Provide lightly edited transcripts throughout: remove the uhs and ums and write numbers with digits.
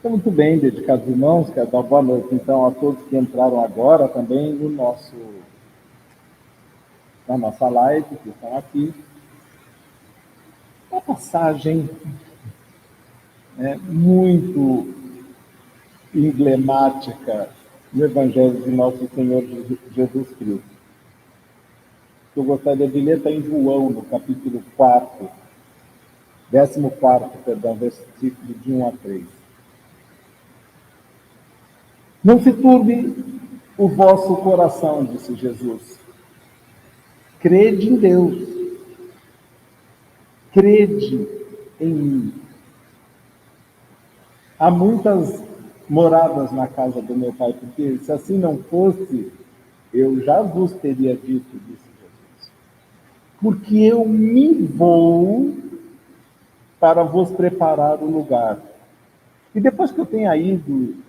Muito bem, dedicados irmãos, quero dar boa noite então a todos que entraram agora também na nossa live, que estão aqui. Uma passagem muito emblemática no Evangelho de Nosso Senhor Jesus Cristo. Eu gostaria de ler está em João, no capítulo 4, 14º, versículo de 1 a 3. Não se turbe o vosso coração, disse Jesus. Crede em Deus. Crede em mim. Há muitas moradas na casa do meu Pai, porque se assim não fosse, eu já vos teria dito, disse Jesus. Porque eu me vou para vos preparar o lugar. E depois que eu tenha ido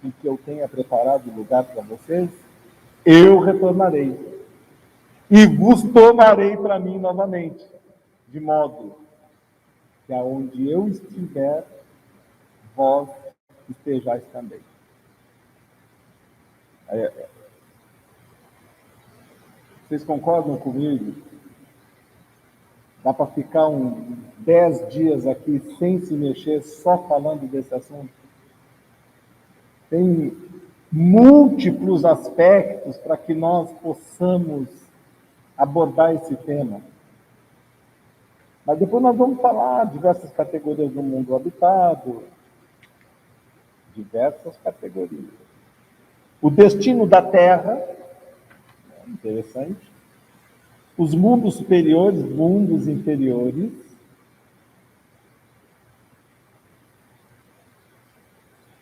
e que eu tenha preparado o lugar para vocês, eu retornarei e vos tomarei para mim novamente, de modo que aonde eu estiver, vós estejais também. Vocês concordam comigo? Dá para ficar 10 dias aqui sem se mexer, só falando desse assunto? Tem múltiplos aspectos para que nós possamos abordar esse tema. Mas depois nós vamos falar diversas categorias do mundo habitado, diversas categorias. O destino da Terra, interessante. Os mundos superiores, mundos inferiores.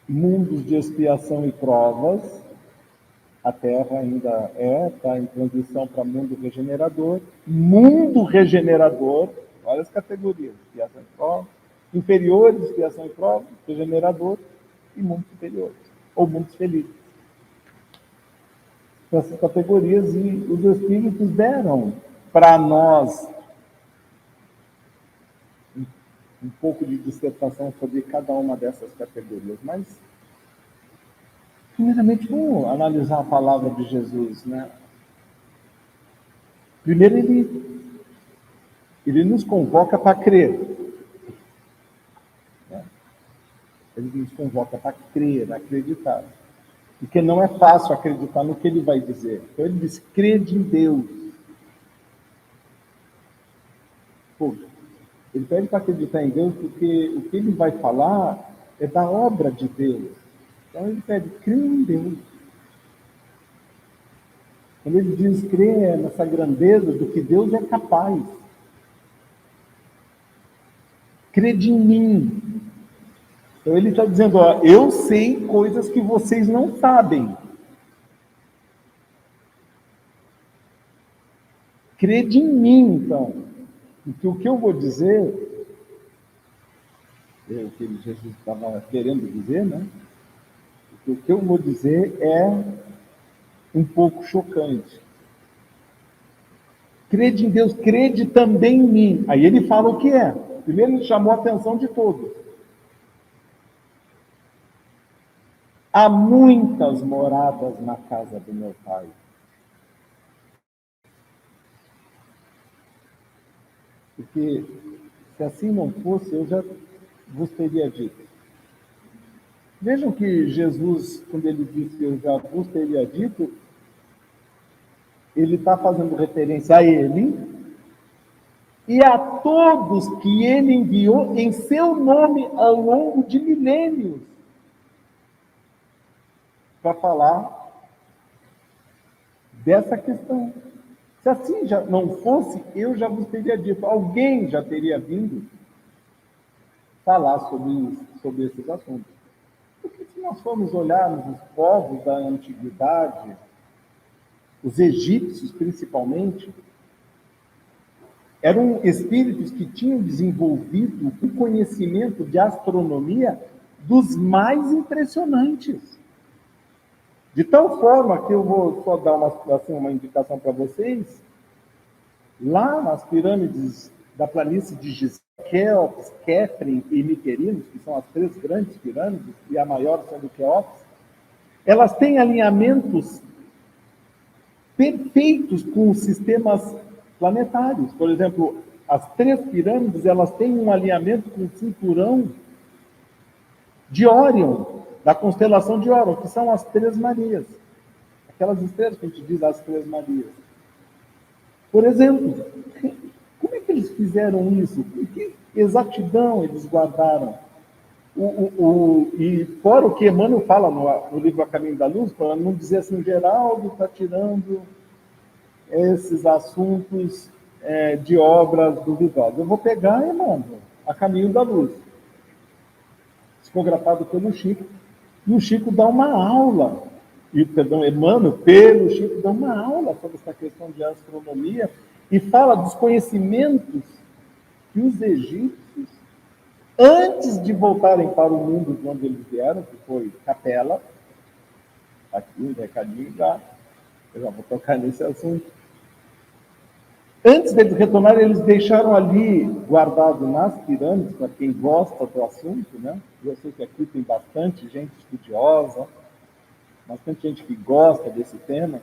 Mundos de expiação e provas. A Terra ainda está em transição para mundo regenerador. Mundo regenerador, várias categorias. Expiação e prova. Inferiores, expiação e prova. Regenerador. E mundos superiores. Ou mundos felizes. Essas categorias, e os Espíritos deram para nós um pouco de dissertação sobre cada uma dessas categorias. Mas, primeiramente, vamos analisar a palavra de Jesus, né? Primeiro, ele nos convoca para crer. Ele nos convoca para crer, acreditar. Porque não é fácil acreditar no que ele vai dizer. Então ele diz, crede em Deus. Pô, ele pede para acreditar em Deus porque o que ele vai falar é da obra de Deus. Então ele pede, crê em Deus. Quando ele diz crer nessa grandeza do que Deus é capaz. Crede em mim. Então ele está dizendo, ó, eu sei coisas que vocês não sabem. Crede em mim, então. Porque o que eu vou dizer, é o que Jesus estava querendo dizer, né? Porque o que eu vou dizer é um pouco chocante. Crede em Deus, crede também em mim. Aí ele fala o que é. Primeiro ele chamou a atenção de todos. Há muitas moradas na casa do meu Pai. Porque se assim não fosse, eu já vos teria dito. Vejam que Jesus, quando ele disse que eu já vos teria dito, ele está fazendo referência a ele e a todos que ele enviou em seu nome ao longo de milênios para falar dessa questão. Se assim já não fosse, eu já vos teria dito, alguém já teria vindo falar sobre esses assuntos. Porque se nós formos olhar nos povos da antiguidade, os egípcios principalmente, eram espíritos que tinham desenvolvido um conhecimento de astronomia dos mais impressionantes. De tal forma que eu vou só dar uma indicação para vocês. Lá nas pirâmides da planície de Gizé, Quéops, Kéfren e Miquerinos, que são as três grandes pirâmides, e a maior sendo Quéops, elas têm alinhamentos perfeitos com os sistemas planetários. Por exemplo, as três pirâmides, elas têm um alinhamento com o cinturão de Órion, da constelação de Órion, que são as Três Marias. Aquelas estrelas que a gente diz as Três Marias. Por exemplo, como é que eles fizeram isso? Com que exatidão eles guardaram? E fora o que Emmanuel fala no livro A Caminho da Luz, para não dizer assim, Geraldo está tirando esses assuntos de obras duvidosas. Eu vou pegar, Emmanuel, A Caminho da Luz, psicografado pelo Chico, e o Chico dá uma aula, Emmanuel, pelo Chico, dá uma aula sobre essa questão de astronomia e fala dos conhecimentos que os egípcios, antes de voltarem para o mundo de onde eles vieram, que foi Capela, aqui um recadinho já, eu já vou tocar nesse assunto. Antes deles retornarem, eles deixaram ali, guardado nas pirâmides, para quem gosta do assunto, né? Eu sei que aqui tem bastante gente estudiosa, bastante gente que gosta desse tema,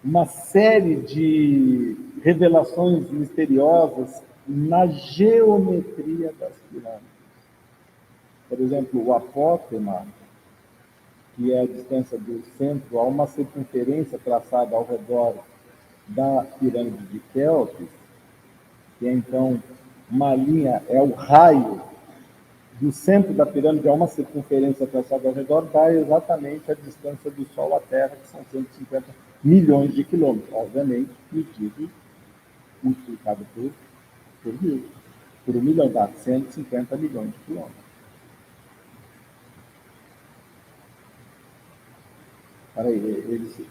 uma série de revelações misteriosas na geometria das pirâmides. Por exemplo, o apótema, que é a distância do centro a uma circunferência traçada ao redor da pirâmide de Quéops, que é então uma linha, é o raio do centro da pirâmide a uma circunferência traçada ao redor, dá exatamente a distância do Sol à Terra, que são 150 milhões de quilômetros. Obviamente, medido, multiplicado por mil. Por 1 milhão dá 150 milhões de quilômetros. Peraí,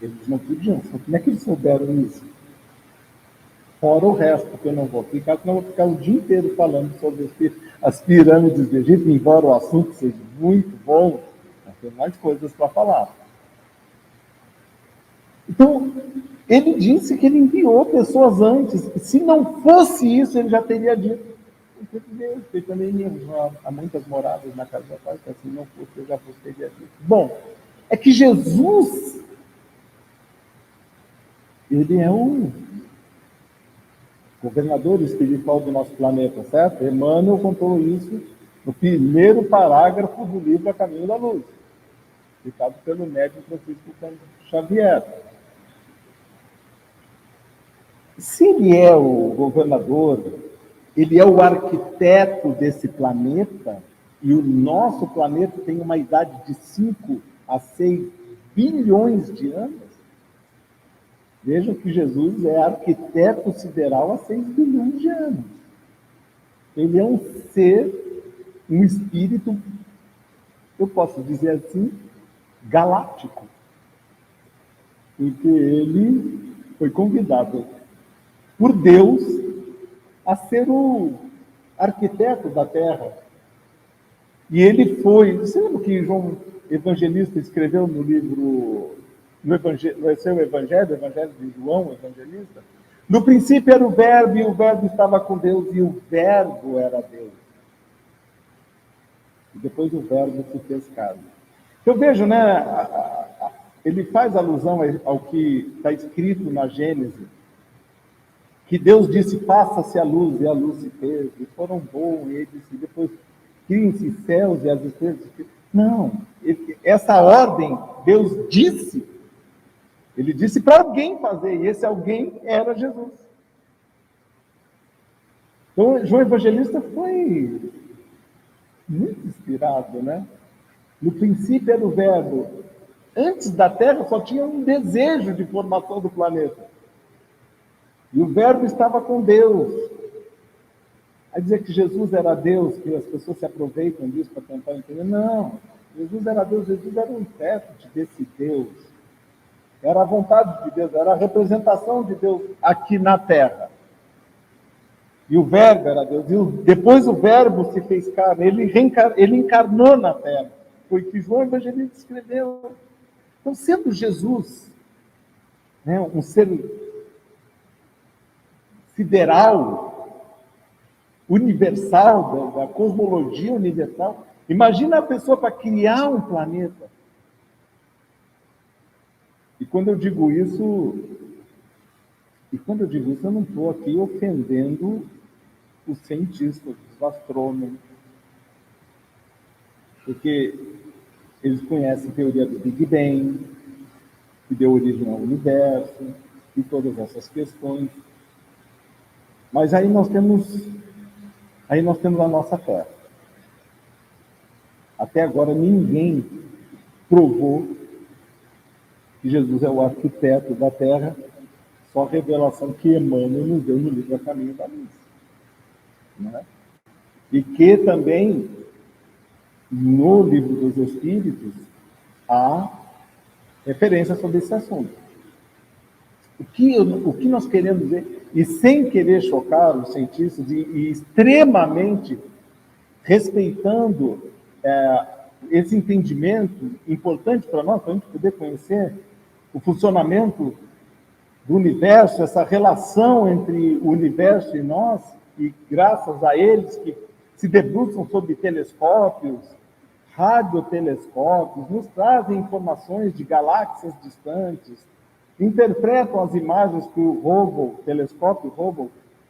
eles não podiam. Como é que eles souberam isso? Fora o resto, porque eu não vou ficar, senão eu vou ficar o dia inteiro falando sobre as pirâmides do Egito, embora o assunto seja muito bom, tem mais coisas para falar. Então, ele disse que ele enviou pessoas antes. Se não fosse isso, ele já teria dito. Deus, porque também há muitas moradas na casa da paz, que assim não fosse, eu já teria dito. Bom, é que Jesus, ele é um governador espiritual do nosso planeta, certo? Emmanuel contou isso no primeiro parágrafo do livro A Caminho da Luz, citado pelo médium Francisco Xavier. Se ele é o governador, ele é o arquiteto desse planeta, e o nosso planeta tem uma idade de 5 a 6 bilhões de anos. Vejam que Jesus é arquiteto sideral há 6 bilhões de anos. Ele é um ser, um espírito, eu posso dizer assim, galáctico. Porque ele foi convidado por Deus a ser o arquiteto da Terra. E ele foi... Você lembra que João Evangelista escreveu no livro... no seu Evangelho de João Evangelista? No princípio era o Verbo, e o Verbo estava com Deus, e o Verbo era Deus. E depois o Verbo se fez carne. Então veja, né? Ele faz alusão ao que está escrito na Gênesis, que Deus disse, faça-se a luz, e a luz se fez, e foram bons, e ele disse, depois criem-se céus e as estrelas. Não, essa ordem Deus disse, ele disse para alguém fazer, e esse alguém era Jesus. Então, João Evangelista foi muito inspirado, né? No princípio era o Verbo. Antes da Terra só tinha um desejo de formação do planeta. E o Verbo estava com Deus. A dizer que Jesus era Deus, que as pessoas se aproveitam disso para tentar entender. Não, Jesus era Deus, Jesus era um intérprete desse Deus. Era a vontade de Deus, era a representação de Deus aqui na Terra. E o Verbo era Deus. E depois o Verbo se fez carne, ele encarnou na Terra. Foi o que João Evangelista escreveu. Então, sendo Jesus, né, um ser sideral, universal, da cosmologia universal. Imagina a pessoa para criar um planeta. E quando eu digo isso, eu não estou aqui ofendendo os cientistas, os astrônomos, porque eles conhecem a teoria do Big Bang, que deu origem ao universo, e todas essas questões. Mas aí nós temos a nossa fé. Até agora ninguém provou que Jesus é o arquiteto da Terra, só a revelação que Emmanuel nos deu no livro A Caminho da Luz. Né? E que também, no livro dos Espíritos, há referência sobre esse assunto. O que nós queremos dizer, e sem querer chocar os cientistas, e extremamente respeitando esse entendimento importante para nós, para a gente poder conhecer o funcionamento do universo, essa relação entre o universo e nós, e graças a eles que se debruçam sobre telescópios, radiotelescópios, nos trazem informações de galáxias distantes, interpretam as imagens que o telescópio Hubble,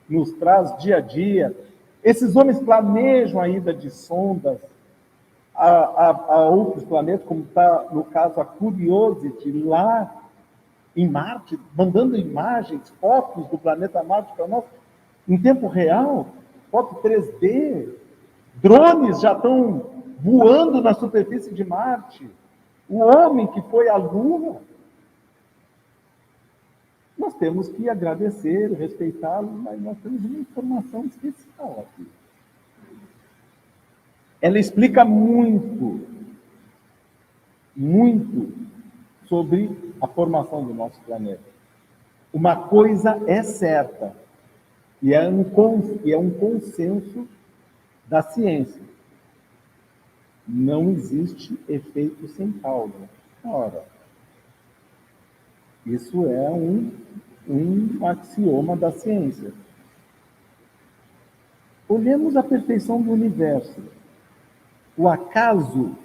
nos traz dia a dia. Esses homens planejam a ida de sondas a outros planetas, como está no caso a Curiosity, lá em Marte, mandando imagens, fotos do planeta Marte para nós, em tempo real, foto 3D. Drones já estão voando na superfície de Marte. O homem que foi à Lua. Nós temos que agradecer, respeitá-lo, mas nós temos uma informação especial aqui. Ela explica muito sobre a formação do nosso planeta. Uma coisa é certa, e é um consenso da ciência. Não existe efeito sem causa. Ora, isso é um axioma da ciência. Olhemos a perfeição do universo. O acaso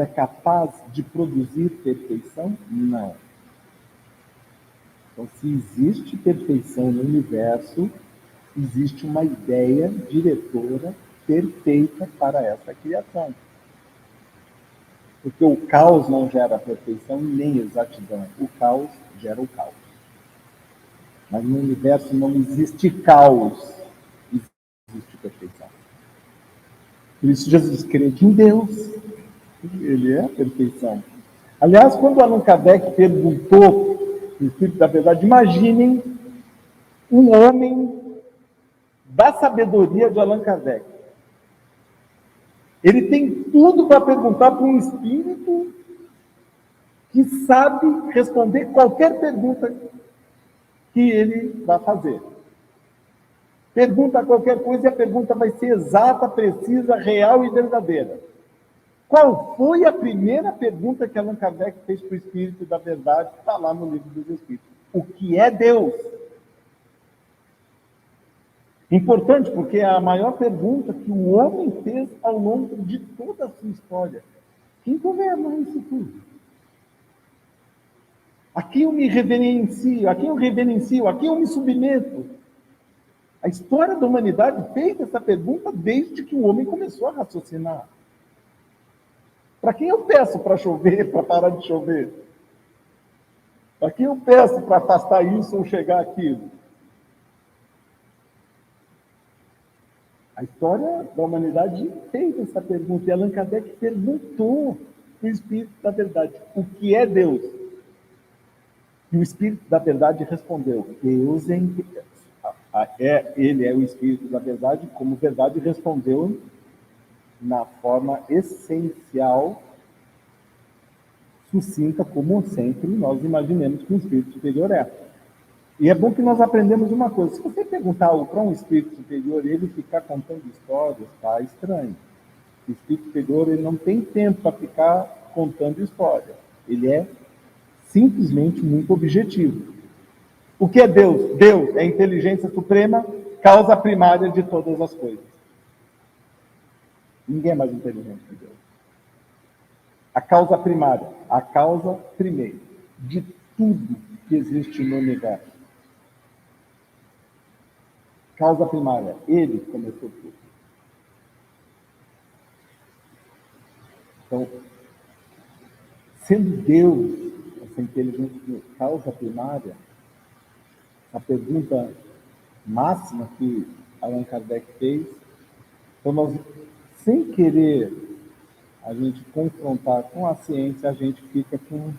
é capaz de produzir perfeição? Não. Então, se existe perfeição no universo, existe uma ideia diretora perfeita para essa criação. Porque o caos não gera perfeição nem exatidão. O caos gera o caos. Mas no universo não existe caos, existe perfeição. Por isso Jesus crente em Deus. Ele é a perfeição. Aliás, quando Allan Kardec perguntou o Espírito da Verdade, imaginem um homem da sabedoria de Allan Kardec. Ele tem tudo para perguntar para um espírito que sabe responder qualquer pergunta que ele vai fazer. Pergunta qualquer coisa e a pergunta vai ser exata, precisa, real e verdadeira. Qual foi a primeira pergunta que Allan Kardec fez para o Espírito da Verdade, que está lá no Livro dos Espíritos? O que é Deus? Importante, porque é a maior pergunta que o homem fez ao longo de toda a sua história. Quem governa isso tudo? A quem eu me reverencio? A quem eu reverencio? A quem eu me submeto? A história da humanidade fez essa pergunta desde que o homem começou a raciocinar. Para quem eu peço para chover, para parar de chover? Para quem eu peço para afastar isso ou chegar aquilo? A história da humanidade fez essa pergunta, e Allan Kardec perguntou para o Espírito da Verdade, o que é Deus? E o Espírito da Verdade respondeu, Deus ele é o Espírito da Verdade, como verdade respondeu na forma essencial, sucinta, como sempre nós imaginemos que um Espírito superior é. E é bom que nós aprendemos uma coisa. Se você perguntar para um espírito superior, ele ficar contando histórias, está estranho. O espírito superior ele não tem tempo para ficar contando história. Ele é simplesmente muito objetivo. O que é Deus? Deus é a inteligência suprema causa primária de todas as coisas. Ninguém é mais inteligente que Deus. A causa primária, a causa primeira de tudo que existe no universo. Causa primária, ele começou tudo. Então, sendo Deus essa inteligência causa primária, a pergunta máxima que Allan Kardec fez, então nós, sem querer a gente confrontar com a ciência, a gente fica com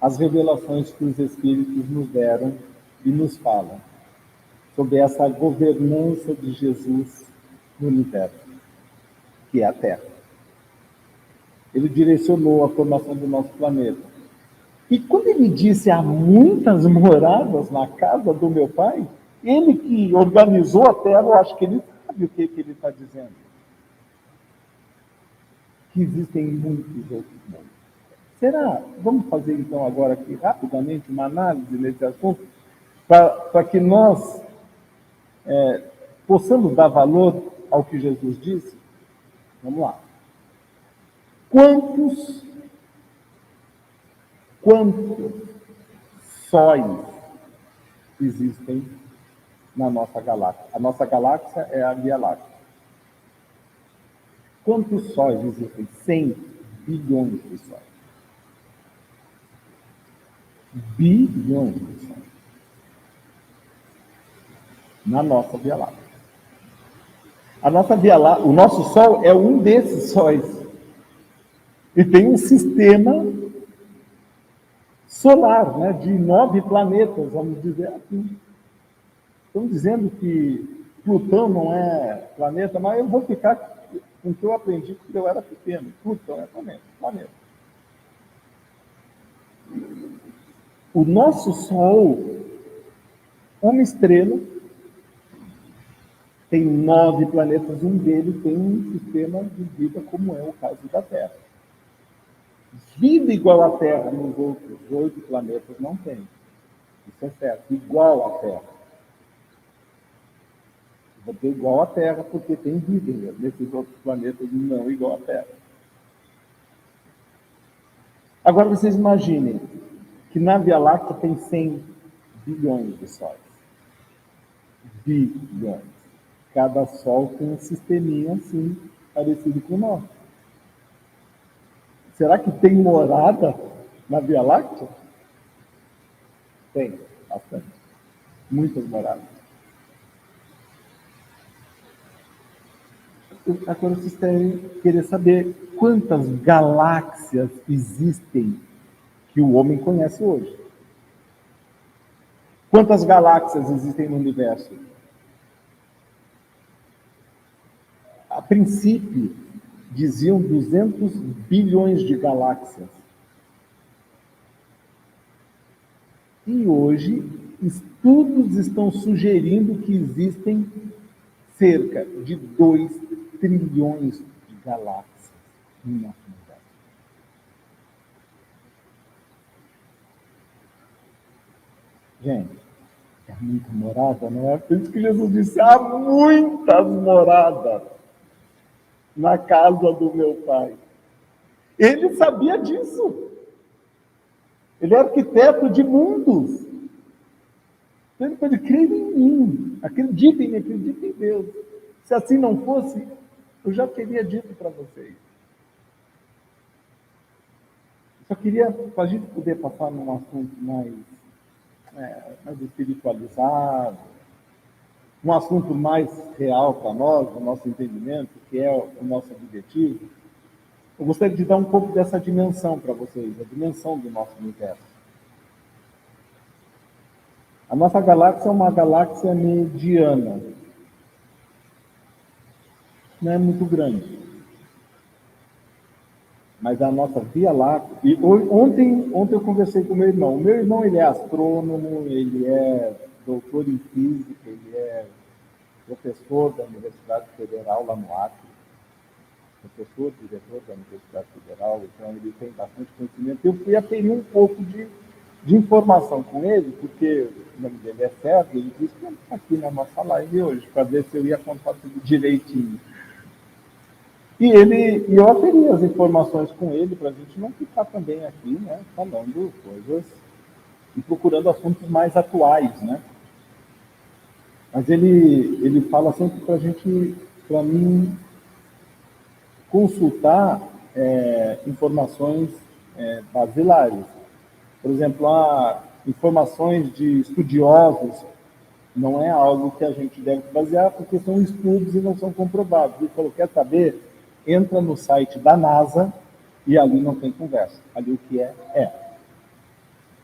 as revelações que os Espíritos nos deram e nos falam sobre essa governança de Jesus no universo, que é a Terra. Ele direcionou a formação do nosso planeta. E quando ele disse há muitas moradas na casa do meu pai, ele que organizou a Terra, eu acho que ele sabe o que ele está dizendo. Que existem muitos outros mundos. Será? Vamos fazer então agora aqui rapidamente uma análise nesse assunto, para que nós possamos dar valor ao que Jesus disse? Vamos lá. Quantos sóis existem na nossa galáxia? A nossa galáxia é a Via Láctea. Quantos sóis existem? 100 bilhões de sóis. Bilhões de sóis. Na nossa Via Láctea. A nossa Via Láctea, o nosso Sol é um desses sóis. E tem um sistema solar, né, de 9 planetas, vamos dizer assim. Estão dizendo que Plutão não é planeta, mas eu vou ficar com o que eu aprendi quando eu era pequeno. Plutão é planeta. O nosso Sol, uma estrela, tem 9 planetas, um deles tem um sistema de vida como é o caso da Terra. Vida igual à Terra nos outros 8 planetas não tem. Isso é certo. Igual à Terra. Vou ter igual à Terra porque tem vida nesses outros planetas não igual à Terra. Agora vocês imaginem que na Via Láctea tem 100 bilhões de sóis. Bilhões. Cada Sol tem um sisteminha assim, parecido com o nosso. Será que tem morada na Via Láctea? Tem, bastante. Muitas moradas. Agora vocês devem querer saber quantas galáxias existem que o homem conhece hoje. Quantas galáxias existem no universo? A princípio, diziam 200 bilhões de galáxias. E hoje, estudos estão sugerindo que existem cerca de 2 trilhões de galáxias no nosso universo. Gente, é muita morada, não é? Por isso que Jesus disse, há muitas moradas na casa do meu pai. Ele sabia disso. Ele é arquiteto de mundos. Ele pode crer em mim. Acreditem em Deus. Se assim não fosse, eu já teria dito para vocês. Só queria, para a gente poder passar num assunto mais espiritualizado, um assunto mais real para nós, no nosso entendimento, que é o nosso objetivo, eu gostaria de dar um pouco dessa dimensão para vocês, a dimensão do nosso universo. A nossa galáxia é uma galáxia mediana. Não é muito grande. Mas a nossa Via Láctea... E ontem eu conversei com o meu irmão. O meu irmão, ele é astrônomo, ele é doutor em física, ele é professor da Universidade Federal lá no Acre. Professor, diretor da Universidade Federal, então ele tem bastante conhecimento. Eu fui aferir um pouco de de informação com ele, porque o nome dele é Sérgio, ele disse que ele está aqui na nossa live hoje, para ver se eu ia contar tudo direitinho. E eu aferi as informações com ele, para a gente não ficar também aqui, né, falando coisas e procurando assuntos mais atuais, né? Mas ele fala sempre para a gente, para mim, consultar informações basilares. Por exemplo, informações de estudiosos não é algo que a gente deve basear, porque são estudos e não são comprovados. Ele falou, quer saber? Entra no site da NASA e ali não tem conversa. Ali o que é, é.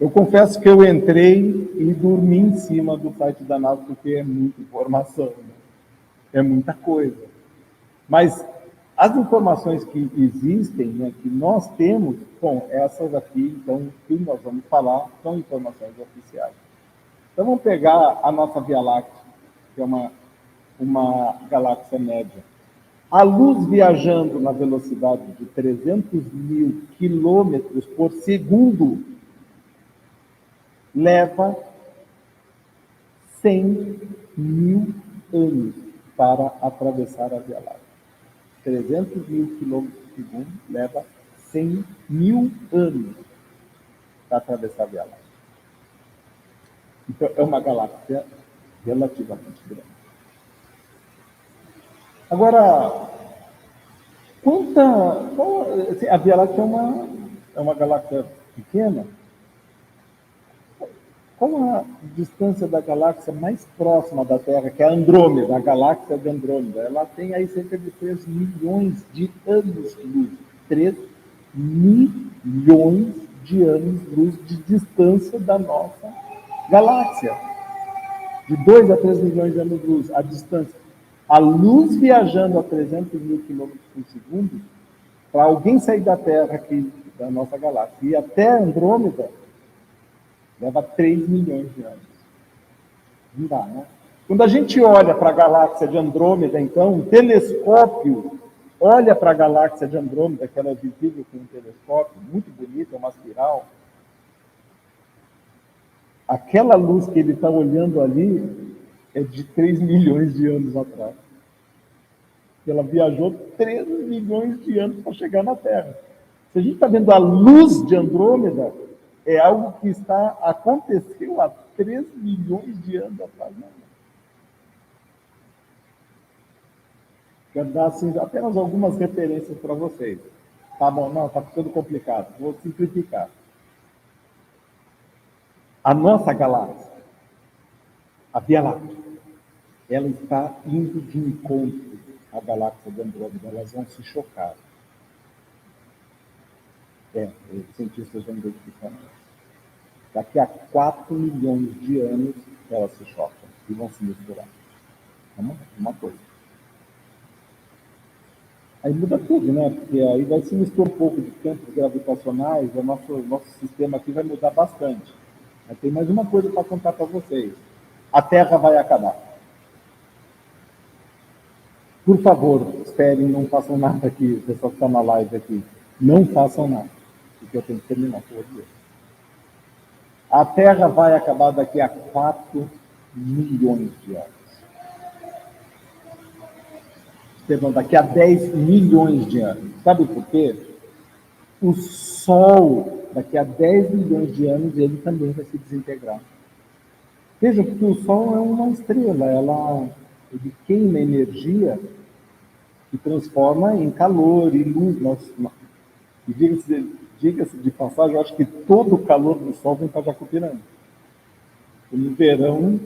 Eu confesso que eu entrei e dormi em cima do site da NASA, porque é muita informação, né? É muita coisa. Mas as informações que existem, né, que nós temos, bom, essas aqui, então, que nós vamos falar, são informações oficiais. Então, vamos pegar a nossa Via Láctea, que é uma galáxia média. A luz viajando na velocidade de 300 mil quilômetros por segundo leva 100 mil anos para atravessar a Via Láctea. 300 mil quilômetros por segundo leva 100 mil anos para atravessar a Via Láctea. Então, é uma galáxia relativamente grande. Agora, a Via Láctea é uma galáxia pequena. Qual a distância da galáxia mais próxima da Terra, que é a Andrômeda, a galáxia de Andrômeda? Ela tem aí cerca de 3 milhões de anos-luz. 3 milhões de anos-luz de distância da nossa galáxia. De 2 a 3 milhões de anos-luz, a distância. A luz viajando a 300 mil quilômetros por segundo, para alguém sair da Terra aqui, da nossa galáxia, e até Andrômeda, leva 3 milhões de anos. Não dá, né? Quando a gente olha para a galáxia de Andrômeda, então, um telescópio olha para a galáxia de Andrômeda, que ela é visível com um telescópio, muito bonita, uma espiral. Aquela luz que ele está olhando ali é de 3 milhões de anos atrás. Ela viajou 3 milhões de anos para chegar na Terra. Se a gente está vendo a luz de Andrômeda, é algo que aconteceu há 3 milhões de anos atrás. Não. Quero dar assim, apenas algumas referências para vocês. Tá bom, não, está ficando complicado. Vou simplificar. A nossa galáxia, a Via Láctea, ela está indo de encontro à galáxia de Andrômeda. Elas vão se chocar. Os cientistas vão identificar isso. Daqui a 4 milhões de anos, elas se chocam e vão se misturar. É uma coisa. Aí muda tudo, né? Porque aí vai se misturar um pouco de campos gravitacionais, o nosso sistema aqui vai mudar bastante. Mas tem mais uma coisa para contar para vocês. A Terra vai acabar. Por favor, esperem, não façam nada aqui, o pessoal que está na live aqui. Não façam nada, porque eu tenho que terminar por dia. A Terra vai acabar daqui a 4 milhões de anos. Perdão, daqui a 10 milhões de anos. Sabe por quê? O Sol, daqui a 10 milhões de anos, ele também vai se desintegrar. Veja, porque o Sol é uma estrela, ele queima energia e transforma em calor e luz. E diga-se de passagem, eu acho que todo o calor do Sol vem para Jacupiranga. No verão,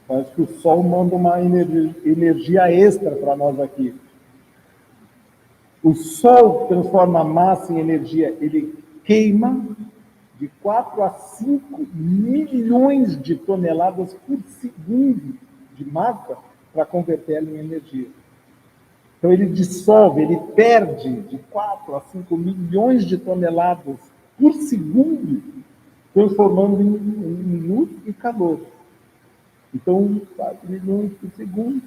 parece que o Sol manda uma energia extra para nós aqui. O Sol transforma a massa em energia, ele queima de 4 a 5 milhões de toneladas por segundo de massa para converter ela em energia. Então ele dissolve, ele perde de 4 a 5 milhões de toneladas por segundo, transformando em luz e calor. Então, 4 milhões por segundo,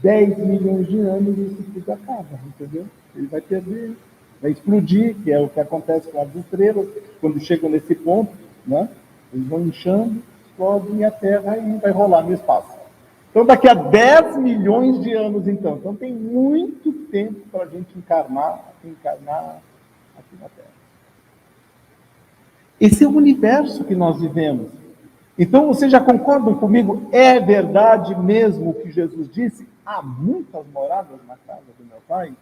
10 milhões de anos, isso tudo acaba, entendeu? Ele vai perder, vai explodir, que é o que acontece com as estrelas, quando chegam nesse ponto, né? Eles vão inchando, explodem e a Terra vai rolar no espaço. Então, daqui a 10 milhões de anos, então tem muito tempo para a gente encarnar aqui na Terra. Esse é o universo que nós vivemos. Então, vocês já concordam comigo? É verdade mesmo o que Jesus disse? Há muitas moradas na casa do meu Pai?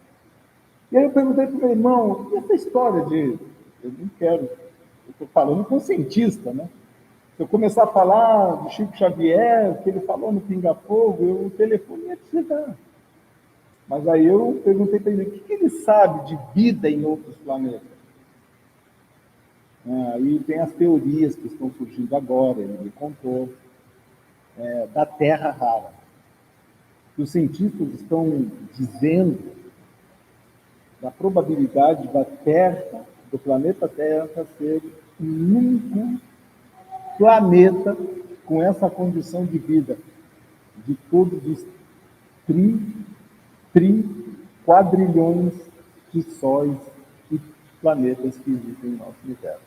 E aí eu perguntei para o meu irmão, e essa história de... Eu não quero... Eu estou falando com um cientista, né? Se eu começar a falar de Chico Xavier, o que ele falou no Pinga Fogo, o telefone ia desligar. Mas aí eu perguntei para ele, o que ele sabe de vida em outros planetas? Aí tem as teorias que estão surgindo agora, ele me contou, da Terra rara. Os cientistas estão dizendo da probabilidade da Terra, do planeta Terra, ser o único planeta com essa condição de vida de todos os quadrilhões de sóis e planetas que existem no nosso universo.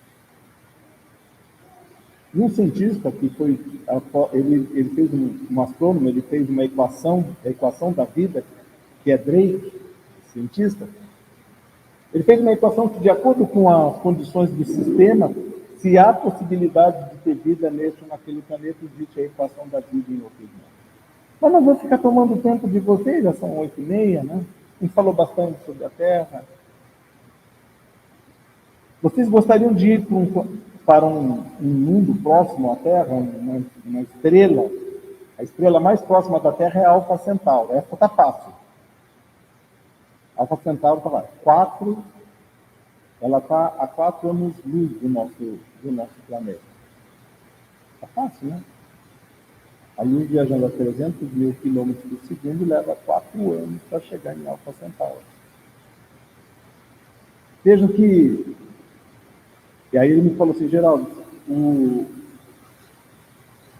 Um cientista que foi, ele fez um astrônomo, ele fez uma equação, a equação da vida, que é Drake, cientista. Ele fez uma equação que, de acordo com as condições do sistema, se há possibilidade de ter vida nesse ou naquele planeta, existe a equação da vida em outro mundo. Mas não vou ficar tomando tempo de vocês, já são 8h30, né? A gente falou bastante sobre a Terra. Vocês gostariam de ir para um mundo próximo à Terra, uma estrela? A estrela mais próxima da Terra é a Alfa Centauro. Essa está fácil. A Alfa Centauro está lá. Ela está a 4 anos-luz do nosso planeta. Está fácil, né? A luz viajando a 300 mil quilômetros por segundo leva 4 anos para chegar em Alfa Centauro. Vejam que... E aí ele me falou assim, Geraldo,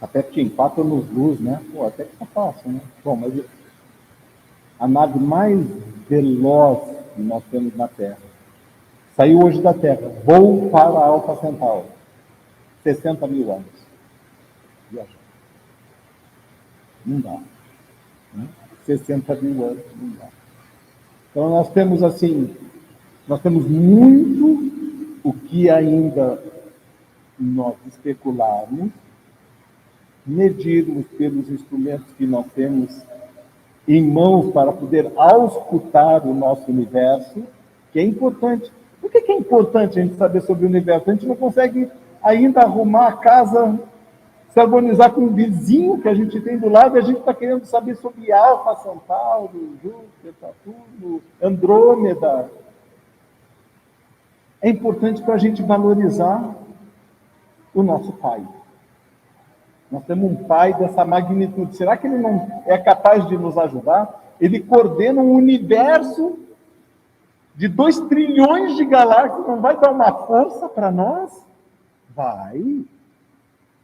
até que tinha 4 anos-luz, né? Pô, até que tá fácil, né? Bom, mas a nave mais veloz que nós temos na Terra saiu hoje da Terra, voo para a Alfa Centauro. 60 mil anos. Viajando. Não dá. Né? 60 mil anos, não dá. Então nós temos muito o que ainda nós especularmos, medirmos pelos instrumentos que nós temos em mãos para poder auscultar o nosso universo, que é importante. Por que é importante a gente saber sobre o universo? A gente não consegue ainda arrumar a casa, se harmonizar com o vizinho que a gente tem do lado, e a gente está querendo saber sobre Alfa Centauro, Júpiter, Saturno, Andrômeda. É importante para a gente valorizar o nosso Pai. Nós temos um Pai dessa magnitude. Será que ele não é capaz de nos ajudar? Ele coordena um universo de 2 trilhões de galáxias. Não vai dar uma força para nós? Vai.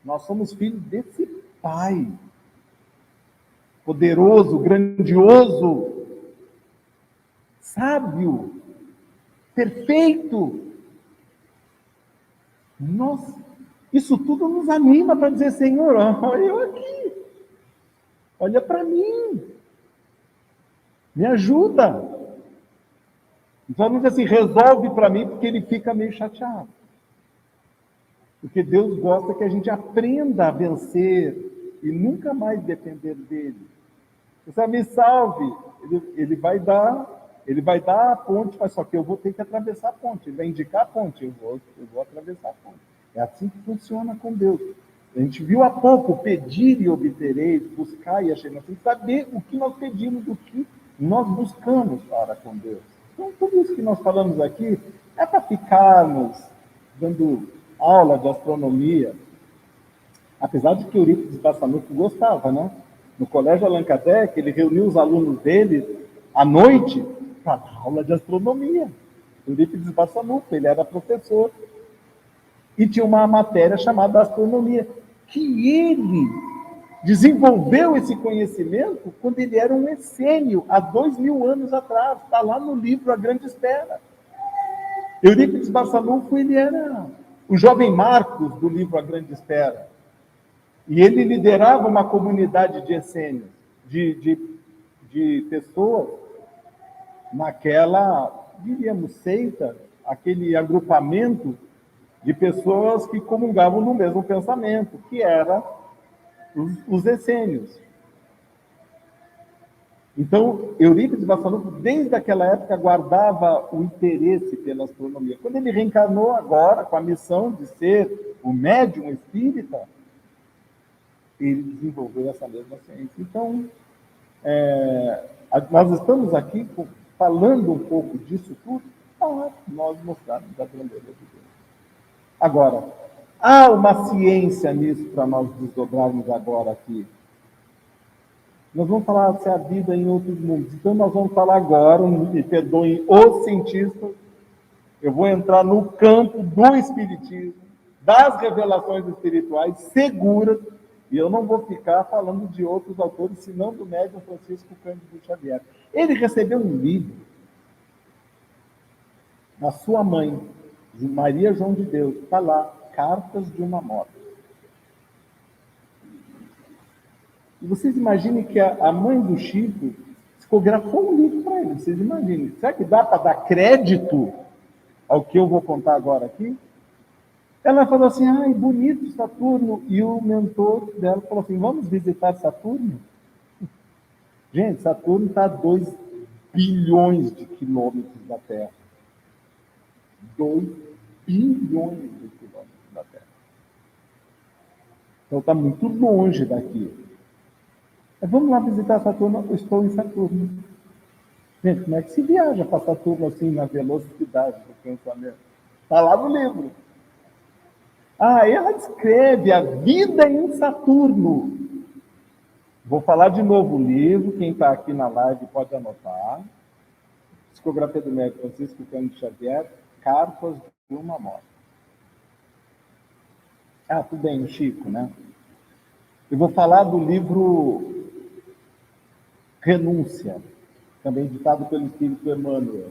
Nós somos filhos desse Pai. Poderoso, grandioso, sábio, perfeito. Isso tudo nos anima para dizer, Senhor, olha eu aqui, olha para mim, me ajuda. Então não diz assim, resolve para mim, porque ele fica meio chateado. Porque Deus gosta que a gente aprenda a vencer e nunca mais depender dele. Você me salve, ele vai dar a ponte, mas só que eu vou ter que atravessar a ponte. Ele vai indicar a ponte, eu vou atravessar a ponte. É assim que funciona com Deus. A gente viu há pouco, pedir e obtereis, buscar e achar. Nós temos que saber o que nós pedimos, o que nós buscamos para com Deus. Então, tudo isso que nós falamos aqui é para ficarmos dando aula de astronomia. Apesar de que Eurípides Barçanufo gostava, né? No Colégio Allan Kardec, ele reuniu os alunos dele à noite para dar aula de astronomia. Eurípides Barçanufo, ele era professor. E tinha uma matéria chamada astronomia, que ele desenvolveu esse conhecimento quando ele era um essênio, há 2000 anos atrás. Está lá no livro A Grande Espera. Eurípides Barçanufo, ele era O jovem Marcos, do livro A Grande Espera, e ele liderava uma comunidade de essênios, de pessoas naquela, diríamos, seita, aquele agrupamento de pessoas que comungavam no mesmo pensamento, que era os essênios. Então, Eurípides Barçanufo, desde aquela época, guardava o interesse pela astronomia. Quando ele reencarnou agora, com a missão de ser o médium espírita, ele desenvolveu essa mesma ciência. Então, nós estamos aqui falando um pouco disso tudo para nós mostrarmos a grandeza de Deus. Agora, há uma ciência nisso para nós desdobrarmos agora aqui. Nós vamos falar se a vida em outros mundos. Então, nós vamos falar agora, me perdoem os cientistas, eu vou entrar no campo do espiritismo, das revelações espirituais seguras, e eu não vou ficar falando de outros autores, senão do médium Francisco Cândido Xavier. Ele recebeu um livro da sua mãe, de Maria João de Deus, está lá, Cartas de uma Morta. E vocês imaginem que a mãe do Chico psicografou um livro para ele. Vocês imaginem. Será que dá para dar crédito ao que eu vou contar agora aqui? Ela falou assim, ai, bonito Saturno. E o mentor dela falou assim, vamos visitar Saturno? Gente, Saturno está a 2 bilhões de quilômetros da Terra. 2 bilhões de quilômetros da Terra. Então está muito longe daqui. Vamos lá visitar Saturno, eu estou em Saturno. Gente, como é que se viaja para Saturno assim, na velocidade do pensamento? Está lá no livro. Ela descreve a vida em Saturno. Vou falar de novo o livro, quem está aqui na live pode anotar. Psicografia do médico Francisco Cândido Xavier, Cartas de uma Morte. Tudo bem, o Chico, né? Eu vou falar do livro Renúncia, também ditado pelo Espírito Emmanuel.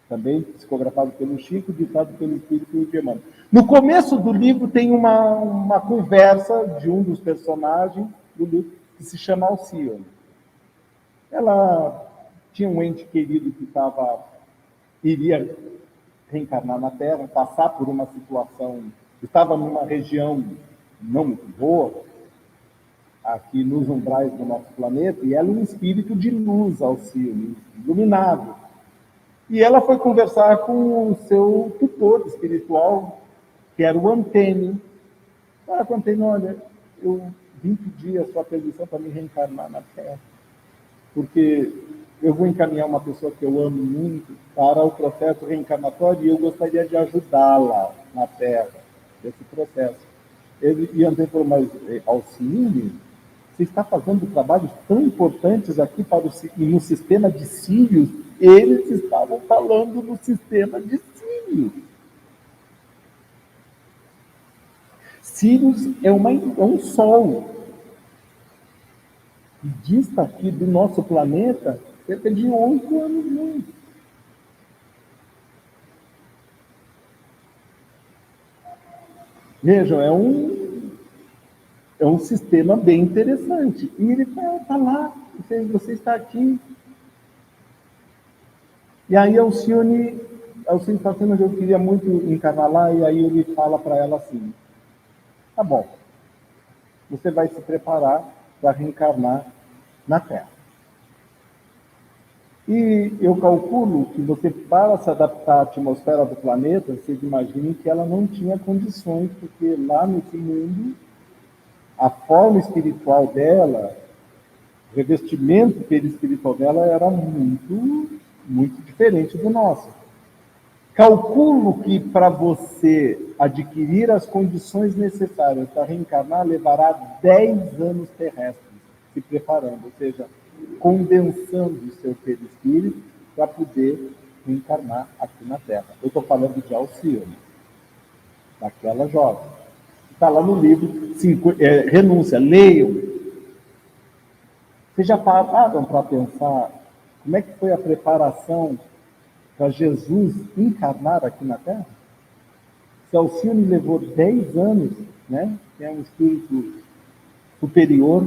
Também psicografado pelo Chico, ditado pelo Espírito Emmanuel. No começo do livro tem uma conversa de um dos personagens do livro, que se chama Alcione. Ela tinha um ente querido que iria reencarnar na Terra, passar por uma situação, estava numa região não muito boa, aqui nos umbrais do nosso planeta, e ela é um espírito de luz, Alcione, iluminado. E ela foi conversar com o seu tutor espiritual, que era o Antênio. Ela falou, Antênio, olha, eu vim pedir a sua permissão para me reencarnar na Terra, porque eu vou encaminhar uma pessoa que eu amo muito para o processo reencarnatório e eu gostaria de ajudá-la na Terra, nesse processo. E Antênio falou, mas Alcione, você está fazendo trabalhos tão importantes aqui no sistema de Sírios. Eles estavam falando no sistema de Sírios. Sírios é um sol que dista aqui do nosso planeta cerca de 8 anos-luz. Vejam, é um sistema bem interessante. E ele está lá, você está aqui. E aí Alcione está sendo que eu queria muito encarnar lá, e aí ele fala para ela assim, tá bom, você vai se preparar para reencarnar na Terra. E eu calculo que você, para se adaptar à atmosfera do planeta, vocês imaginem que ela não tinha condições, porque lá nesse mundo, a forma espiritual dela, o revestimento perispiritual dela era muito, muito diferente do nosso. Calculo que para você adquirir as condições necessárias para reencarnar, levará 10 anos terrestres se preparando, ou seja, condensando o seu perispírito para poder reencarnar aqui na Terra. Eu estou falando de Alcione, daquela jovem. Está lá no livro Renúncia, leiam. Vocês já pararam para pensar como é que foi a preparação para Jesus encarnar aqui na Terra? Se Alcione levou 10 anos, né? É um espírito superior,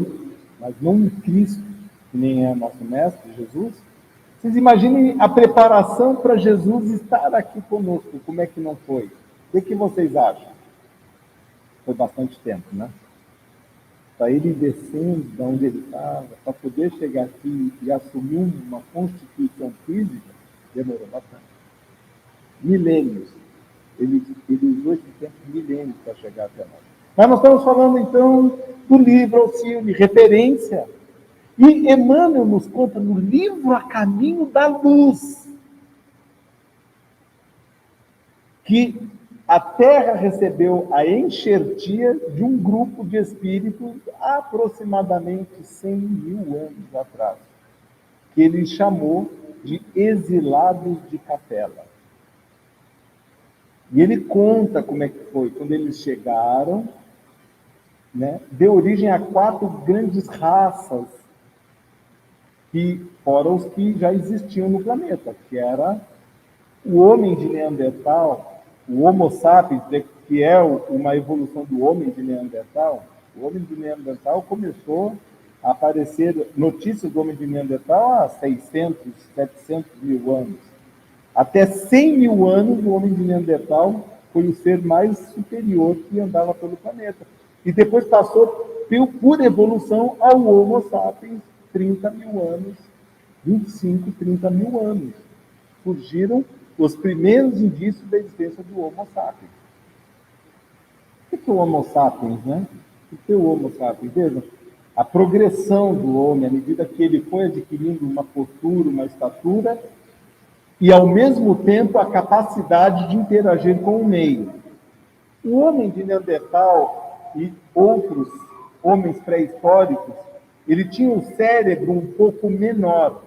mas não um Cristo, que nem é nosso mestre, Jesus. Vocês imaginem a preparação para Jesus estar aqui conosco, como é que não foi? O que vocês acham? Foi bastante tempo, né? Para ele ir descendo de onde ele estava, para poder chegar aqui e assumir uma constituição física, demorou bastante. Milênios. Ele usou esse tempo milênios para chegar até nós. Mas nós estamos falando, então, do livro Alcione, referência. E Emmanuel nos conta no livro A Caminho da Luz que a Terra recebeu a enxertia de um grupo de espíritos há aproximadamente 100 mil anos atrás, que ele chamou de exilados de capela. E ele conta como é que foi, quando eles chegaram, né, deu origem a 4 grandes raças, que foram os que já existiam no planeta, que era o homem de Neandertal, o Homo sapiens, que é uma evolução do homem de Neandertal. O homem de Neandertal começou a aparecer notícias do homem de Neandertal há 600, 700 mil anos. Até 100 mil anos, o homem de Neandertal foi o ser mais superior que andava pelo planeta. E depois passou por evolução ao Homo sapiens, 30 mil anos, 25, 30 mil anos. Surgiram os primeiros indícios da existência do Homo sapiens. O que é o Homo sapiens, né? O que é o Homo sapiens? Veja, a progressão do homem, à medida que ele foi adquirindo uma postura, uma estatura, e ao mesmo tempo a capacidade de interagir com o meio. O homem de Neandertal e outros homens pré-históricos, ele tinha um cérebro um pouco menor,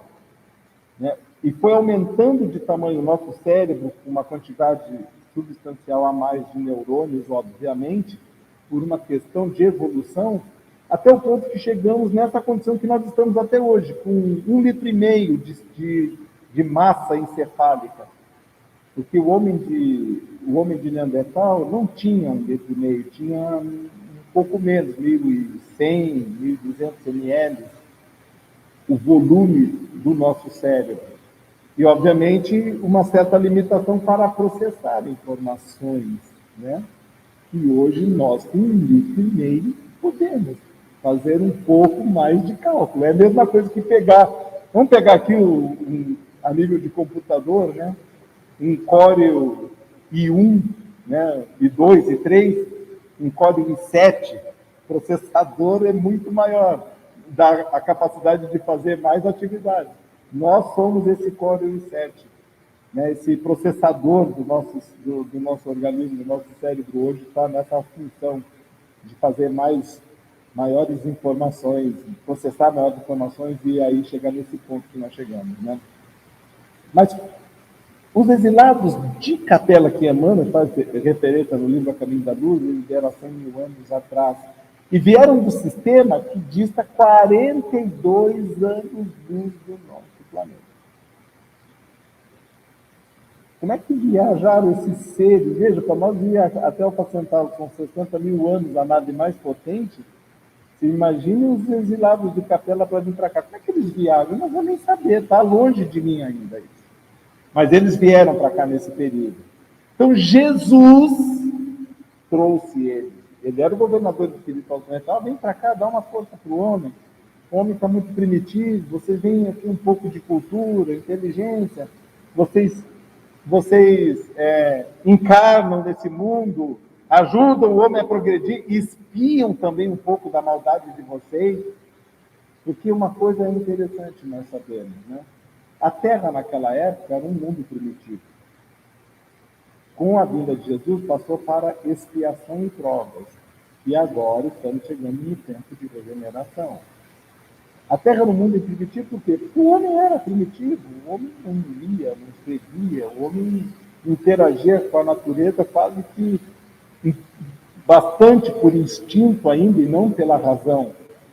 né? E foi aumentando de tamanho o nosso cérebro, com uma quantidade substancial a mais de neurônios, obviamente, por uma questão de evolução, até o ponto que chegamos nessa condição que nós estamos até hoje, com 1,5 litro de massa encefálica. Porque o homem de Neandertal não tinha 1,5 litro, tinha um pouco menos, 1.100, 1.200 ml, o volume do nosso cérebro. E, obviamente, uma certa limitação para processar informações, né? E hoje nós, com 1,5 litro, podemos fazer um pouco mais de cálculo. É a mesma coisa que pegar... Vamos pegar aqui a nível de computador, né? Um Core i1, né? i2, i3, um Core i7. O processador é muito maior, dá a capacidade de fazer mais atividades. Nós somos esse Core i7, né? Esse processador do nosso organismo, do nosso cérebro hoje está nessa função de fazer maiores informações, processar maiores informações e aí chegar nesse ponto que nós chegamos, né? Mas os exilados de Capela, que Emmanuel faz referência no livro A Caminho da Luz, eles vieram há 100 mil anos atrás, e vieram do sistema que dista 42 anos-luz do nosso planeta. Como é que viajaram esses seres? Veja, para nós ir até o Pacental com 60 mil anos, a nave mais potente, você imagine os exilados de Capela para vir para cá. Como é que eles viajam? Eu não vou nem saber, está longe de mim ainda isso. Mas eles vieram para cá nesse período. Então, Jesus trouxe eles. Ele era o governador espiritual do planeta. Vem para cá, dá uma força para o homem. O homem está muito primitivo. Vocês vêm aqui um pouco de cultura, inteligência. Vocês encarnam nesse mundo, ajudam o homem a progredir, espiam também um pouco da maldade de vocês. Porque uma coisa é interessante nós sabermos, né? A Terra, naquela época, era um mundo primitivo. Com a vinda de Jesus, passou para expiação e provas. E agora estamos chegando no tempo de regeneração. A Terra era um mundo primitivo por quê? Porque o homem era primitivo. O homem não lia, não escrevia. O homem interagia com a natureza quase que bastante por instinto ainda e não pela razão.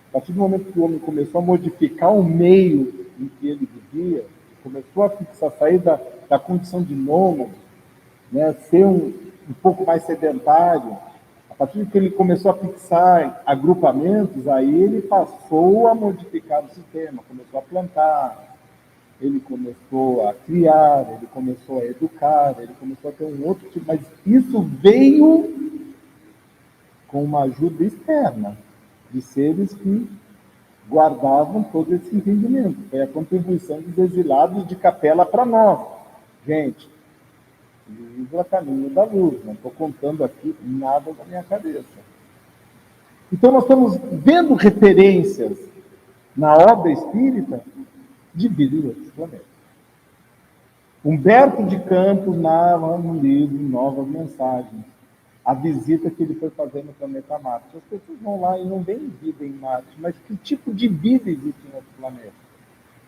A partir do momento que o homem começou a modificar o meio em que ele vivia, começou a sair da condição de nômade, né, ser um um pouco mais sedentário, a partir de que ele começou a fixar agrupamentos, aí ele passou a modificar o sistema, começou a plantar, ele começou a criar, ele começou a educar, ele começou a ter um outro tipo, mas isso veio com uma ajuda externa, de seres que guardavam todo esse entendimento. Foi a contribuição dos exilados de Capela para nós. Gente, livro a caminho da luz, não estou contando aqui nada da minha cabeça. Então nós estamos vendo referências na obra espírita de vida em outros planetas. Humberto de Campos narra no livro Novas Mensagens a visita que ele foi fazer no planeta Marte. As pessoas vão lá e não veem vida em Marte, mas que tipo de vida existe em outro planeta?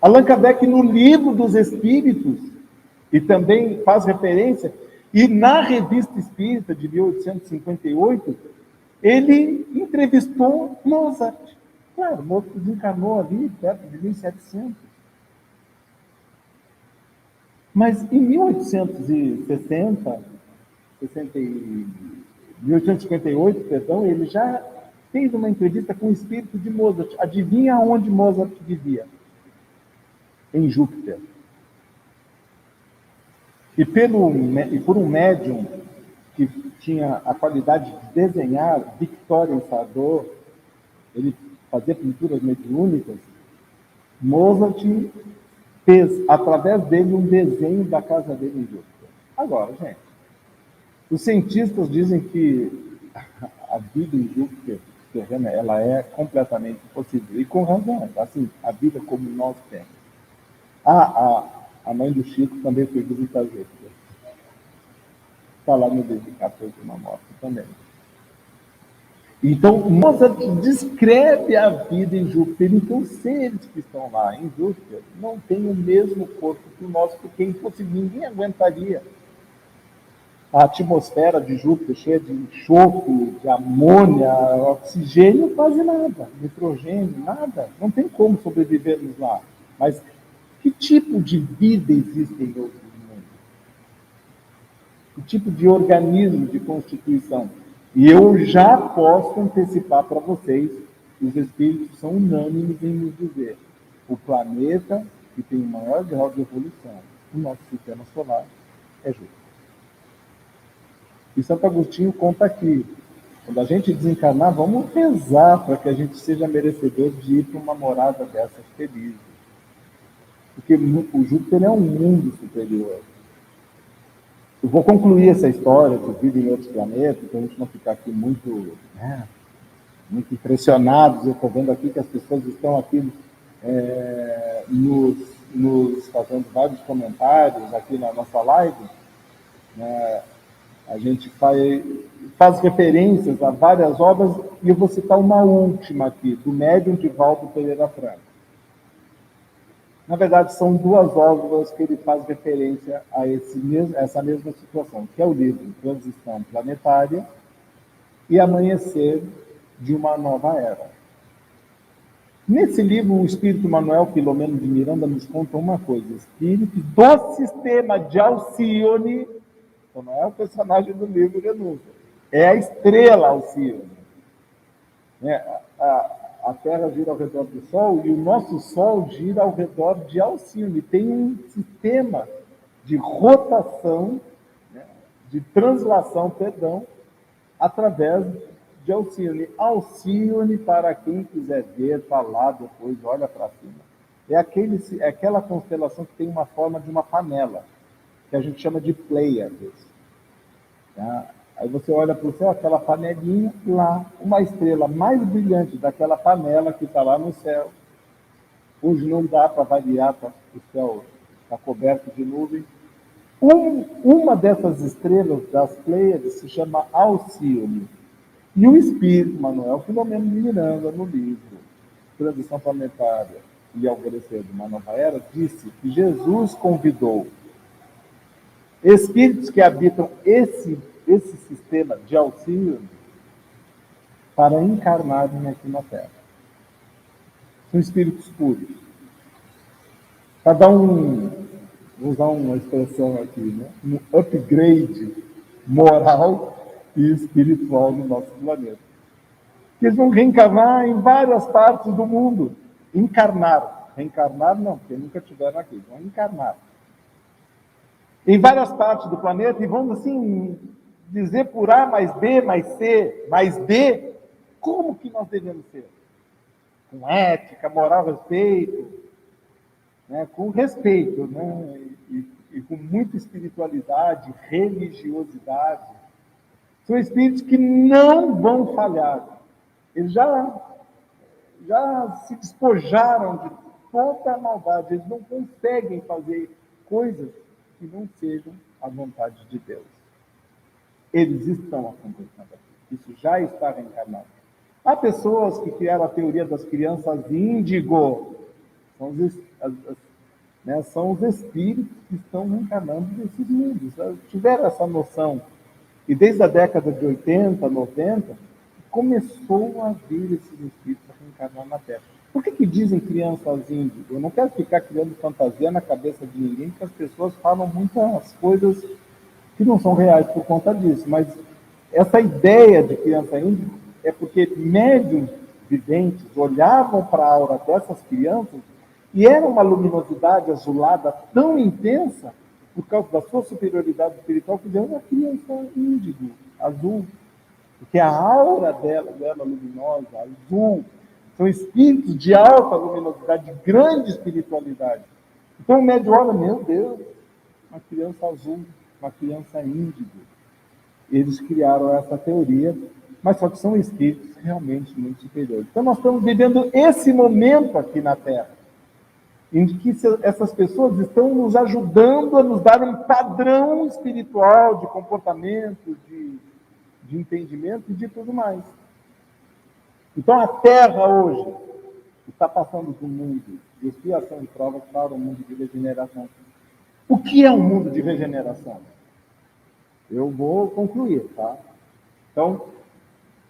Allan Kardec, no Livro dos Espíritos, e também faz referência, e na Revista Espírita, de 1858, ele entrevistou Mozart. Claro, Mozart desencarnou ali, perto de 1700. Mas em 1860, 1858, perdão, ele já fez uma entrevista com o espírito de Mozart. Adivinha onde Mozart vivia? Em Júpiter. E por um médium que tinha a qualidade de desenhar, Victorien Sardou, ele fazia pinturas mediúnicas, Mozart fez, através dele, um desenho da casa dele em Júpiter. Agora, gente, os cientistas dizem que a vida em Júpiter terrena, ela é completamente impossível, e com razão, assim, a vida como nós temos. A mãe do Chico também foi visitar Júpiter. Está lá no livro 14 de uma morte também. Então, Mozart descreve a vida em Júpiter. Então, os seres que estão lá em Júpiter não têm o mesmo corpo que o nosso, porque é impossível, ninguém aguentaria. A atmosfera de Júpiter cheia de enxofre, de amônia, oxigênio, quase nada. Nitrogênio, nada. Não tem como sobrevivermos lá. Mas que tipo de vida existe em outros mundos? Que tipo de organismo, de constituição? E eu já posso antecipar para vocês, os espíritos são unânimes em nos dizer, o planeta que tem o maior grau de evolução no nosso sistema solar é Júpiter. E Santo Agostinho conta aqui, quando a gente desencarnar, vamos rezar para que a gente seja merecedor de ir para uma morada dessas felizes. Porque o Júpiter é um mundo superior. Eu vou concluir essa história de vida em outros planetas, para a gente não ficar aqui muito impressionados. Eu estou vendo aqui que as pessoas estão aqui nos fazendo vários comentários aqui na nossa live. A gente faz referências a várias obras, e eu vou citar uma última aqui, do médium Divaldo Pereira Franco. Na verdade, são duas obras que ele faz referência a essa mesma situação, que é o livro Transição Planetária e Amanhecer de uma Nova Era. Nesse livro, o espírito Manuel Filomeno de Miranda nos conta uma coisa: espírito do sistema de Alcione, então não é o personagem do livro Renúncia, é a estrela Alcione. A Terra gira ao redor do Sol e o nosso Sol gira ao redor de Alcione. Tem um sistema de rotação, de translação, através de Alcione. Alcione, para quem quiser ver, falar depois, olha para cima. É aquela constelação que tem uma forma de uma panela, que a gente chama de Pleiades. Tá? Aí você olha para o céu, aquela panelinha lá, uma estrela mais brilhante daquela panela que está lá no céu. Hoje não dá para variar, o céu está coberto de nuvens. Uma dessas estrelas das Pleiades se chama Alcione. E o espírito Manuel Filomeno de Miranda, no livro Transição Planetária e Alvorecer de uma Nova Era, disse que Jesus convidou espíritos que habitam esse sistema de Alcione para encarnarem aqui na Terra. São espíritos puros. Para dar vou usar uma expressão aqui, um upgrade moral e espiritual no nosso planeta. Eles vão reencarnar em várias partes do mundo. Encarnar. Reencarnar não, porque nunca tiveram aqui. Vão encarnar. Em várias partes do planeta e vão, assim, dizer por A mais B mais C mais D como que nós devemos ser. Com ética, moral, respeito, né? Com respeito, né? E com muita espiritualidade, religiosidade. São espíritos que não vão falhar. Eles já se despojaram de toda a maldade. Eles não conseguem fazer coisas que não sejam a vontade de Deus. Eles estão acontecendo aqui. Isso já está reencarnado. Há pessoas que criaram a teoria das crianças índigo. São os espíritos que estão reencarnando nesses mundos. Tiveram essa noção. E desde a década de 80, 90, começou a vir esses espíritos a reencarnar na Terra. Por que dizem crianças índigo? Eu não quero ficar criando fantasia na cabeça de ninguém, porque as pessoas falam muitas coisas que não são reais por conta disso. Mas essa ideia de criança índigo é porque médiuns videntes olhavam para a aura dessas crianças e era uma luminosidade azulada tão intensa, por causa da sua superioridade espiritual, que deu uma criança índigo, azul. Porque a aura dela luminosa, azul, são espíritos de alta luminosidade, de grande espiritualidade. Então o médium olha, meu Deus, uma criança azul, uma criança índigo. Eles criaram essa teoria, mas só que são espíritos realmente muito superiores. Então nós estamos vivendo esse momento aqui na Terra, em que essas pessoas estão nos ajudando a nos dar um padrão espiritual de comportamento, de entendimento e de tudo mais. Então a Terra hoje está passando de um mundo de expiação e provas para um mundo de regeneração. O que é um mundo de regeneração? Eu vou concluir, tá? Então,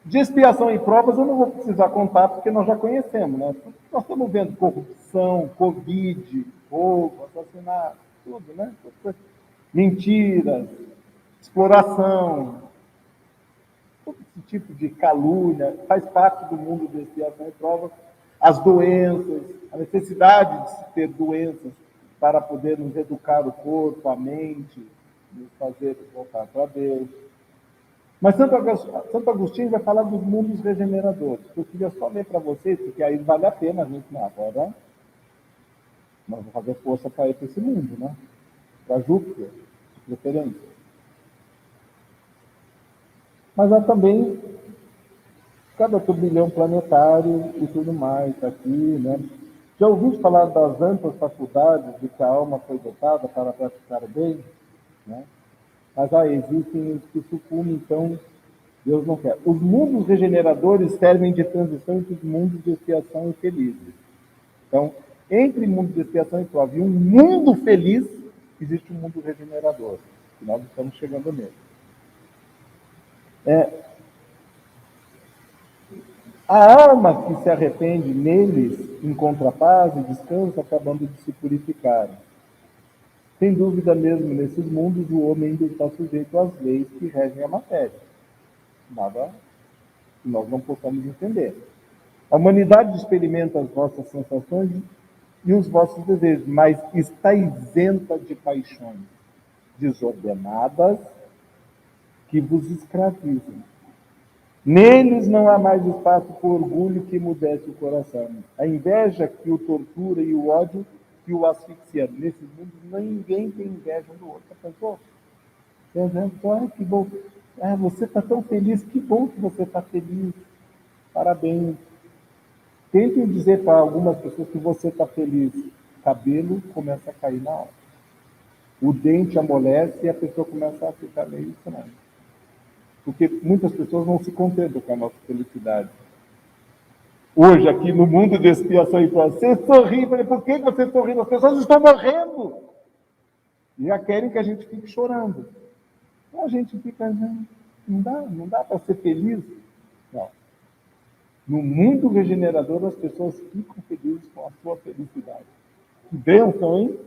de expiação e provas eu não vou precisar contar, porque nós já conhecemos, né? Nós estamos vendo corrupção, Covid, roubo, assassinato, tudo, né? Mentiras, exploração, todo esse tipo de calúnia, faz parte do mundo de expiação e provas. As doenças, a necessidade de se ter doenças para poder nos educar o corpo, a mente, nos fazer voltar para Deus. Mas Santo Agostinho vai falar dos mundos regeneradores. Eu queria só ler para vocês, porque aí vale a pena a gente, agora nós vamos fazer força para ir para esse mundo, né? Para Júpiter, de preferência. Mas há também cada turbilhão planetário e tudo mais aqui, né? Já ouviu falar das amplas faculdades de que a alma foi dotada para praticar o bem, né? Mas existem os que sucumbem, então Deus não quer. Os mundos regeneradores servem de transição entre os mundos de expiação e felizes. Então, entre mundo de expiação e prova e um mundo feliz, existe um mundo regenerador, que nós estamos chegando nele. A alma que se arrepende neles encontra paz e descanso, acabando de se purificar. Sem dúvida mesmo, nesses mundos, o homem ainda está sujeito às leis que regem a matéria. Nada que nós não possamos entender. A humanidade experimenta as vossas sensações e os vossos desejos, mas está isenta de paixões desordenadas que vos escravizam. Neles não há mais espaço para o orgulho que emudece o coração. A inveja que o tortura e o ódio que o asfixia. Nesses mundos, ninguém tem inveja um do outro. Já pensou? Que bom. Você está tão feliz. Que bom que você está feliz. Parabéns. Tentem dizer para algumas pessoas que você está feliz. O cabelo começa a cair na hora. O dente amolece e a pessoa começa a ficar meio estranha. Porque muitas pessoas não se contentam com a nossa felicidade. Hoje, aqui no mundo de expiação e prova, você sorri, por que você sorri? As pessoas estão morrendo. E já querem que a gente fique chorando. Então a gente fica, não dá para ser feliz. Não. No mundo regenerador, as pessoas ficam felizes com a sua felicidade. Que bênção, hein?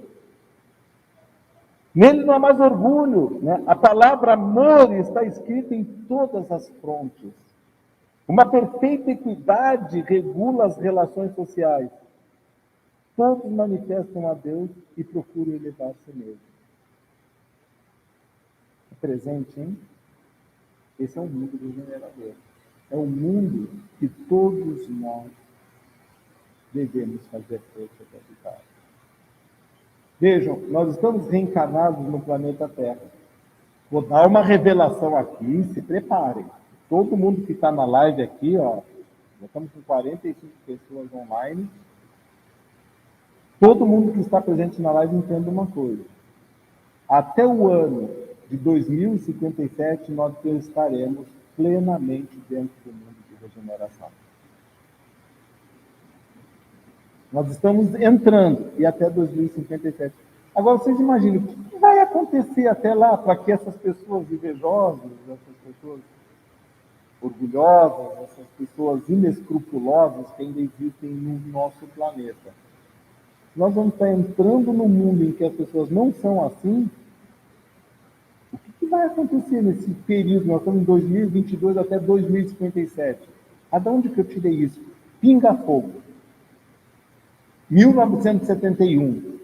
Nele não há mais orgulho, né? A palavra amor está escrita em todas as frontes. Uma perfeita equidade regula as relações sociais. Todos manifestam a Deus e procuram elevar-se nele. É presente, hein? Esse é um mundo regenerador. É um mundo que todos nós devemos fazer força para habitar. Vejam, nós estamos reencarnados no planeta Terra. Vou dar uma revelação aqui, se preparem. Todo mundo que está na live aqui, ó, nós estamos com 45 pessoas online. Todo mundo que está presente na live entenda uma coisa. Até o ano de 2057, nós estaremos plenamente dentro do mundo de regeneração. Nós estamos entrando, e até 2057. Agora, vocês imaginam, o que vai acontecer até lá para que essas pessoas invejosas, essas pessoas orgulhosas, essas pessoas inescrupulosas que ainda existem no nosso planeta? Nós vamos estar entrando num mundo em que as pessoas não são assim. O que vai acontecer nesse período? Nós estamos em 2022 até 2057. De onde que eu tirei isso? Pinga Fogo. 1971.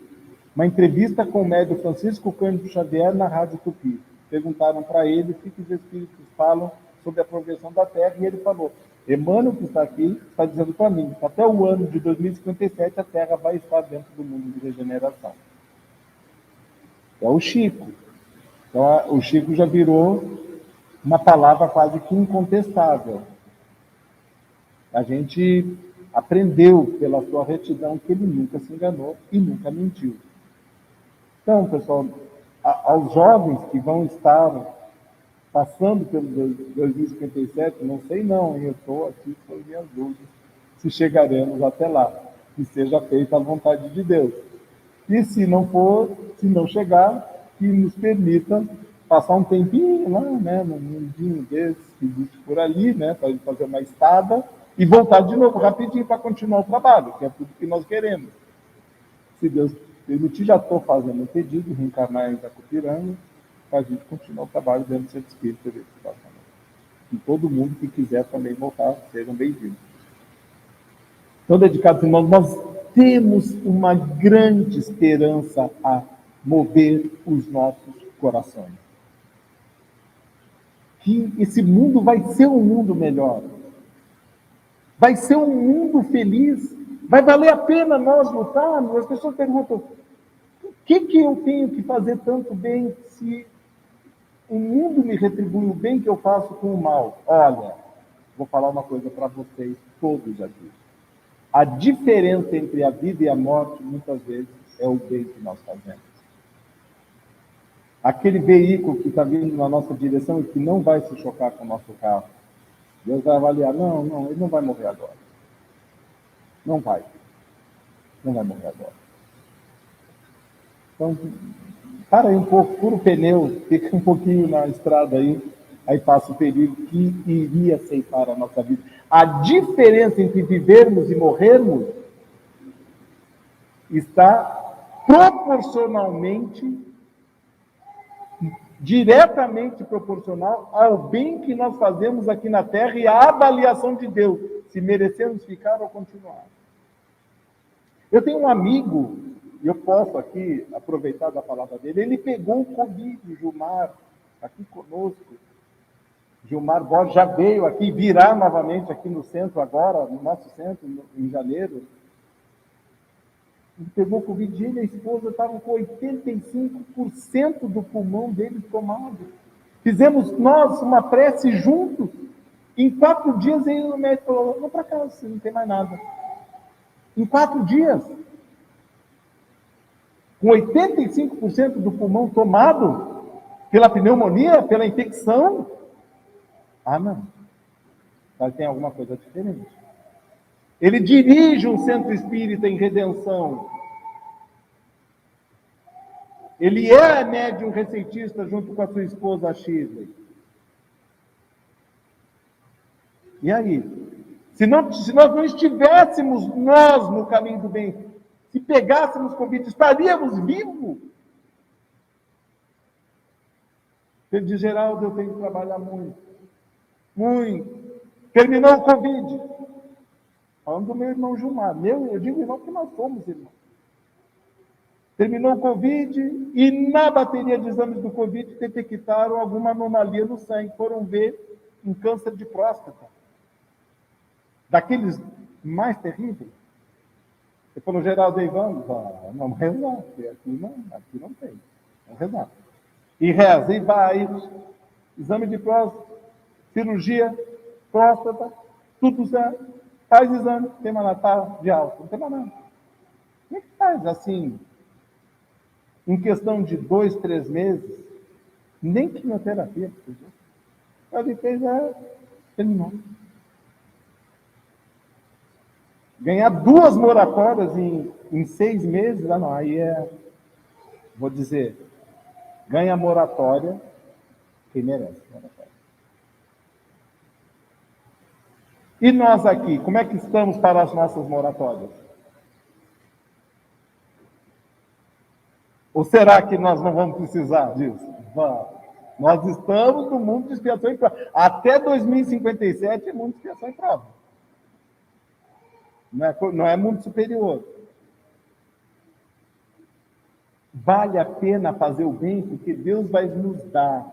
Uma entrevista com o médium Francisco Cândido Xavier na Rádio Tupi. Perguntaram para ele o que os espíritos falam sobre a progressão da Terra, e ele falou: Emmanuel, que está aqui, está dizendo para mim que até o ano de 2057 a Terra vai estar dentro do mundo de regeneração. É o Chico. Então, o Chico já virou uma palavra quase que incontestável. A gente aprendeu pela sua retidão que ele nunca se enganou e nunca mentiu. Então, pessoal, aos jovens que vão estar passando pelo 2057, não sei não, eu estou aqui com minhas dúvidas, se chegaremos até lá, que seja feita a vontade de Deus. E se não for, se não chegar, que nos permita passar um tempinho lá, né, num mundinho desse que existe por ali, né, para fazer uma estada e voltar de novo rapidinho para continuar o trabalho, que é tudo que nós queremos. Se Deus permitir, já estou fazendo um pedido, reencarnar em Itacupiranga, para a gente continuar o trabalho dentro do Centro Espírita. E todo mundo que quiser também voltar, sejam bem-vindos. Então, dedicados irmãos, nós temos uma grande esperança a mover os nossos corações. Que esse mundo vai ser um mundo melhor. Vai ser um mundo feliz. Vai valer a pena nós lutarmos. As pessoas perguntam: o que eu tenho que fazer tanto bem se o mundo me retribui o bem que eu faço com o mal? Olha, vou falar uma coisa para vocês todos aqui. A diferença entre a vida e a morte, muitas vezes, é o bem que nós fazemos. Aquele veículo que está vindo na nossa direção e que não vai se chocar com o nosso carro, Deus vai avaliar: não, ele não vai morrer agora. Não vai morrer agora. Então, para aí um pouco, fura o pneu, fica um pouquinho na estrada aí passa o período que iria ceifar a nossa vida. A diferença entre vivermos e morrermos está proporcionalmente, diretamente proporcional ao bem que nós fazemos aqui na Terra e à avaliação de Deus, se merecemos ficar ou continuar. Eu tenho um amigo, e eu posso aqui aproveitar da palavra dele, ele pegou o Covid, Gilmar, aqui conosco. Gilmar Borges já veio aqui, virá novamente aqui no centro agora, no nosso centro, em janeiro. Ele pegou o Covid, ele e a esposa estavam com 85% do pulmão dele tomado. Fizemos nós uma prece juntos. Em 4 dias ele no médico falou: vou para casa, você não tem mais nada. Em 4 dias. Com 85% do pulmão tomado pela pneumonia, pela infecção. Não. Mas tem alguma coisa diferente. Ele dirige um centro espírita em Redenção. Ele é médium receitista junto com a sua esposa Shirley. E aí? Se nós não estivéssemos nós no caminho do bem, se pegássemos Covid, estaríamos vivos? Ele diz, Geraldo, eu tenho que trabalhar muito. Muito. Terminou o Covid. Falando do meu irmão Gilmar. Eu digo irmão porque nós somos irmãos. Terminou o Covid e na bateria de exames do Covid detectaram alguma anomalia no sangue. Foram ver um câncer de próstata. Daqueles mais terríveis. Ele falou, Geraldo, aí vamos rezar. Aqui não tem. Vamos rezar. E reza, e vai. Exame de próstata, cirurgia, próstata, tudo certo. Faz exame, tem Natal de alta, não tem mais nada. Como é que faz assim? Em questão de 2, 3 meses, nem quimioterapia. Ele fez, terminou. Ganhar 2 moratórias em 6 meses, não, aí vou dizer, ganha moratória quem merece moratória. E nós aqui, como é que estamos para as nossas moratórias? Ou será que nós não vamos precisar disso? Vamos. Nós estamos no mundo de expiação e prova. Até 2057 é mundo de expiação e prova. Não é mundo superior. Vale a pena fazer o bem, porque Deus vai nos dar.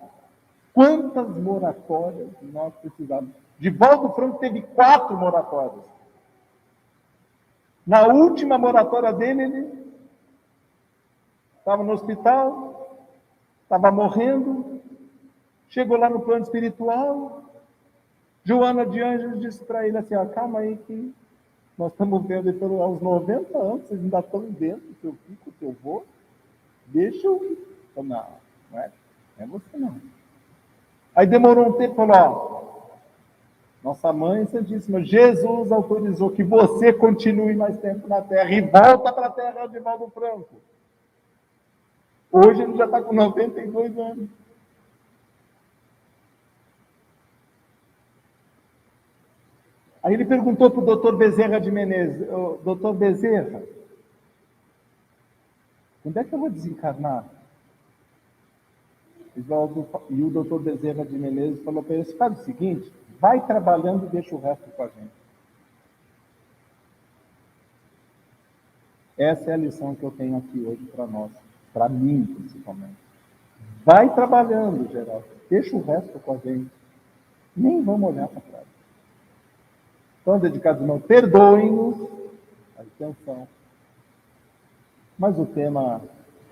Quantas moratórias nós precisamos? Divaldo Franco teve 4 moratórias. Na última moratória dele, ele estava no hospital, estava morrendo, chegou lá no plano espiritual, Joana de Anjos disse para ele assim, calma aí que nós estamos vendo aos 90 anos, vocês ainda estão dentro do teu pico, do teu voo, deixa eu ir. Não é você não. Aí demorou um tempo, falou, nossa Mãe Santíssima, Jesus autorizou que você continue mais tempo na Terra e volta para a Terra de Divaldo Franco. Hoje ele já está com 92 anos. Aí ele perguntou para o doutor Bezerra de Menezes, doutor Bezerra, quando é que eu vou desencarnar? E o doutor Bezerra de Menezes falou para ele, faz o seguinte, vai trabalhando e deixa o resto com a gente. Essa é a lição que eu tenho aqui hoje para nós, para mim principalmente. Vai trabalhando, Geraldo, deixa o resto com a gente. Nem vamos olhar para trás. Então, dedicados irmãos, perdoem-nos a intenção. Mas o tema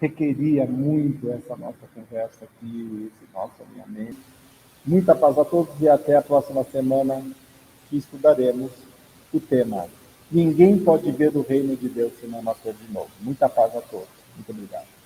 requeria muito essa nossa conversa aqui, esse nosso alinhamento. Muita paz a todos e até a próxima semana que estudaremos o tema. Ninguém pode ver o reino de Deus se não nascer de novo. Muita paz a todos. Muito obrigado.